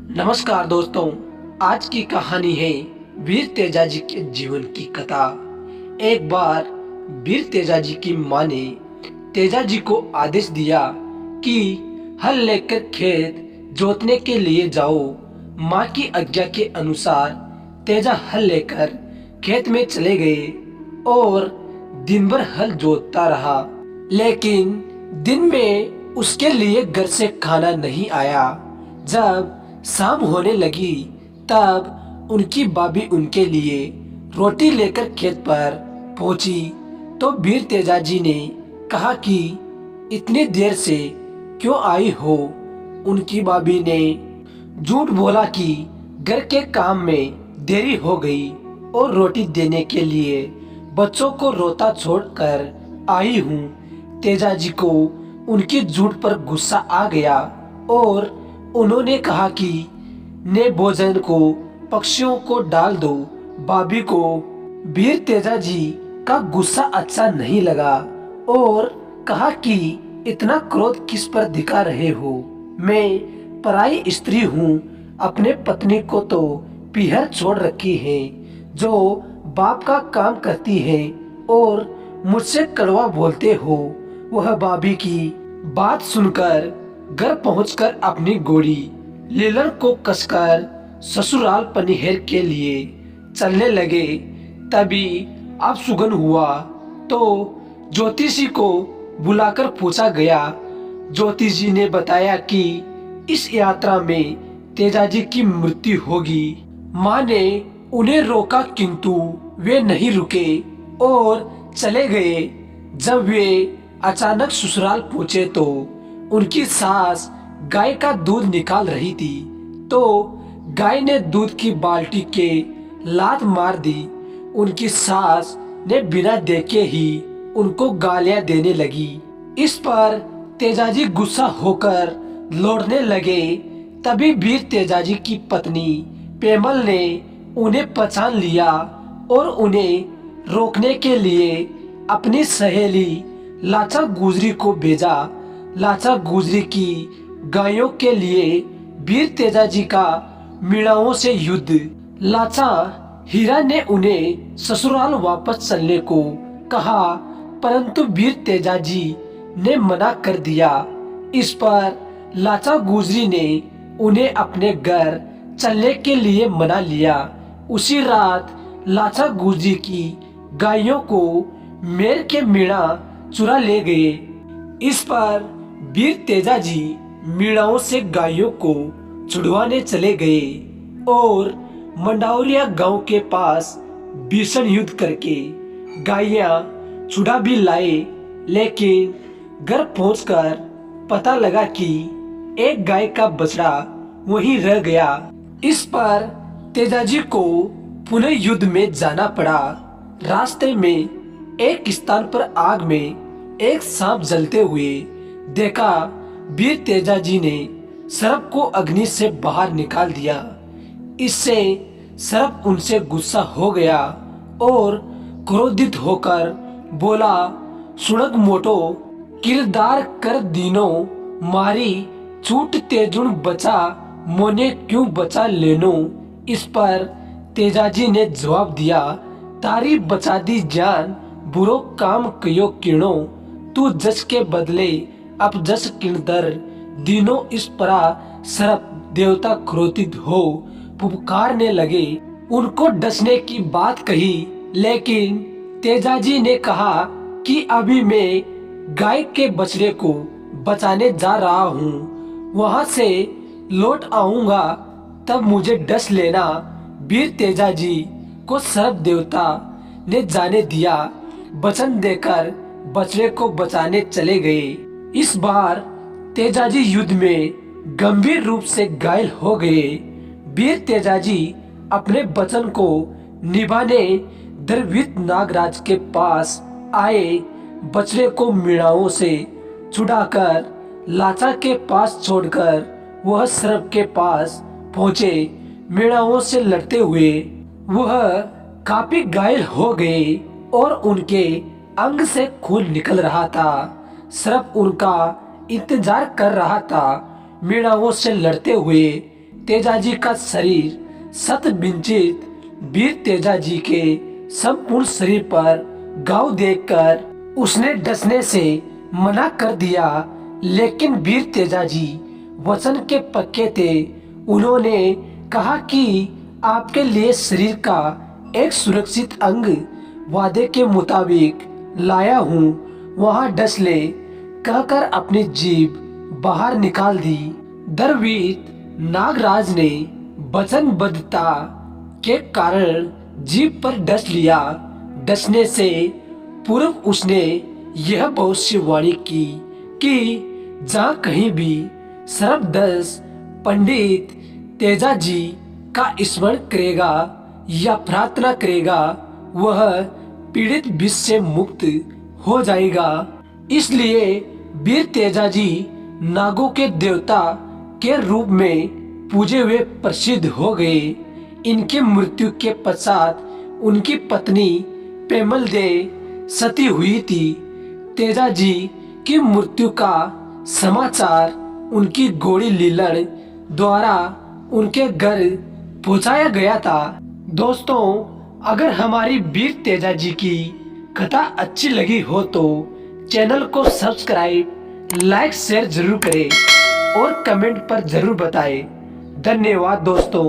नमस्कार दोस्तों, आज की कहानी है वीर तेजाजी के जीवन की कथा। एक बार वीर तेजाजी की माँ ने तेजाजी को आदेश दिया कि हल लेकर खेत जोतने के लिए जाओ। माँ की आज्ञा के अनुसार तेजा हल लेकर खेत में चले गए और दिन भर हल जोतता रहा। लेकिन दिन में उसके लिए घर से खाना नहीं आया। जब शाम होने लगी तब उनकी भाभी उनके लिए रोटी लेकर खेत पर पहुंची तो वीर तेजाजी ने कहा कि इतनी देर से क्यों आई हो। उनकी भाभी ने झूठ बोला कि घर के काम में देरी हो गई और रोटी देने के लिए बच्चों को रोता छोड़कर आई हूँ। तेजाजी को उनकी झूठ पर गुस्सा आ गया और उन्होंने कहा कि ने भोजन को पक्षियों को डाल दो। भाभी को वीर तेजाजी का गुस्सा अच्छा नहीं लगा और कहा कि इतना क्रोध किस पर दिखा रहे हो। मैं पराई स्त्री हूँ, अपने पत्नी को तो पीहर छोड़ रखी है जो बाप का काम करती है और मुझसे कड़वा बोलते हो। वह भाभी की बात सुनकर घर पहुंचकर अपनी गोड़ी लीलन को कसकर ससुराल पनिहेर के लिए चलने लगे। तभी अब सुगन हुआ तो ज्योतिषी को बुलाकर पूछा गया। ज्योतिषी ने बताया कि इस यात्रा में तेजाजी की मृत्यु होगी। माँ ने उन्हें रोका किंतु वे नहीं रुके और चले गए। जब वे अचानक ससुराल पहुंचे तो उनकी सास गाय का दूध निकाल रही थी तो गाय ने दूध की बाल्टी के लात मार दी। उनकी सास ने बिना देखे ही उनको गालियां देने लगी। इस पर तेजाजी गुस्सा होकर लौटने लगे। तभी वीर तेजाजी की पत्नी पेमल ने उन्हें पहचान लिया और उन्हें रोकने के लिए अपनी सहेली लाचा गुजरी को भेजा। लाचा गुजरी की गायों के लिए वीर तेजाजी का मीणाओं से युद्ध। लाचा हीरा ने उन्हें ससुराल वापस चलने को कहा परंतु वीर तेजाजी ने मना कर दिया। इस पर लाचा गुजरी ने उन्हें अपने घर चलने के लिए मना लिया। उसी रात लाचा गुजरी की गायों को मेर के मीणा चुरा ले गए। इस पर वीर तेजाजी मीणाओं से गायों को छुड़वाने चले गए और मंडावरिया गांव के पास भीषण युद्ध करके गायें छुड़ा भी लाए। लेकिन घर पहुंचकर पता लगा कि एक गाय का बछड़ा वहीं रह गया। इस पर तेजाजी को पुनः युद्ध में जाना पड़ा। रास्ते में एक स्थान पर आग में एक सांप जलते हुए देखा। वीर तेजाजी ने सर्प को अग्नि से बाहर निकाल दिया। इससे सर्प उनसे गुस्सा हो गया और क्रोधित होकर बोला, सुणग मोटो किरदार कर दीनो मारी छूट तेजुण बचा मोने क्यों बचा लेनो। इस पर तेजाजी ने जवाब दिया, तारी बचा दी जान बुरो काम कयो किणो तू जस के बदले अब जस किणदर दीनो। इस परा सर्प देवता क्रोधित हो पुकारने लगे। उनको डसने की बात कही लेकिन तेजाजी ने कहा कि अभी मैं गाय के बछड़े को बचाने जा रहा हूँ, वहां से लौट आऊंगा तब मुझे डस लेना। वीर तेजाजी को सर्प देवता ने जाने दिया। वचन देकर बछड़े को बचाने चले गए। इस बार तेजाजी युद्ध में गंभीर रूप से घायल हो गए। वीर तेजाजी अपने वचन को निभाने द्रवित नागराज के पास आए। बछड़े को मीणाओं से छुड़ाकर लाचा के पास छोड़कर वह सर्प के पास पहुंचे। मीणाओं से लड़ते हुए वह काफी घायल हो गए और उनके अंग से खून निकल रहा था। सर्प उनका इंतजार कर रहा था। मीणाओं से लड़ते हुए तेजाजी का शरीर शत विंचित वीर तेजाजी के संपूर्ण शरीर पर घाव देखकर उसने डसने से मना कर दिया, लेकिन वीर तेजाजी वचन के पक्के थे। उन्होंने कहा कि आपके लिए शरीर का एक सुरक्षित अंग वादे के मुताबिक लाया हूँ, वहाँ डस ले, कहकर अपनी जीभ बाहर निकाल दी। दरवीर नागराज ने वचनबद्धता के कारण जीभ पर डस लिया। डसने से पूर्व उसने यह भविष्यवाणी की कि जहाँ कहीं भी सर्वदस पंडित तेजाजी का स्मरण करेगा या प्रार्थना करेगा, वह पीड़ित विष से मुक्त हो जाएगा। इसलिए वीर तेजाजी नागों के देवता के रूप में पूजे हुए प्रसिद्ध हो गए। इनके मृत्यु के पश्चात उनकी पत्नी पेमल दे सती हुई थी। तेजाजी की मृत्यु का समाचार उनकी घोड़ी लीलड़ द्वारा उनके घर पहुंचाया गया था। दोस्तों, अगर हमारी वीर तेजाजी की कथा अच्छी लगी हो तो चैनल को सब्सक्राइब, लाइक, शेयर जरूर करें और कमेंट पर जरूर बताएं। धन्यवाद दोस्तों।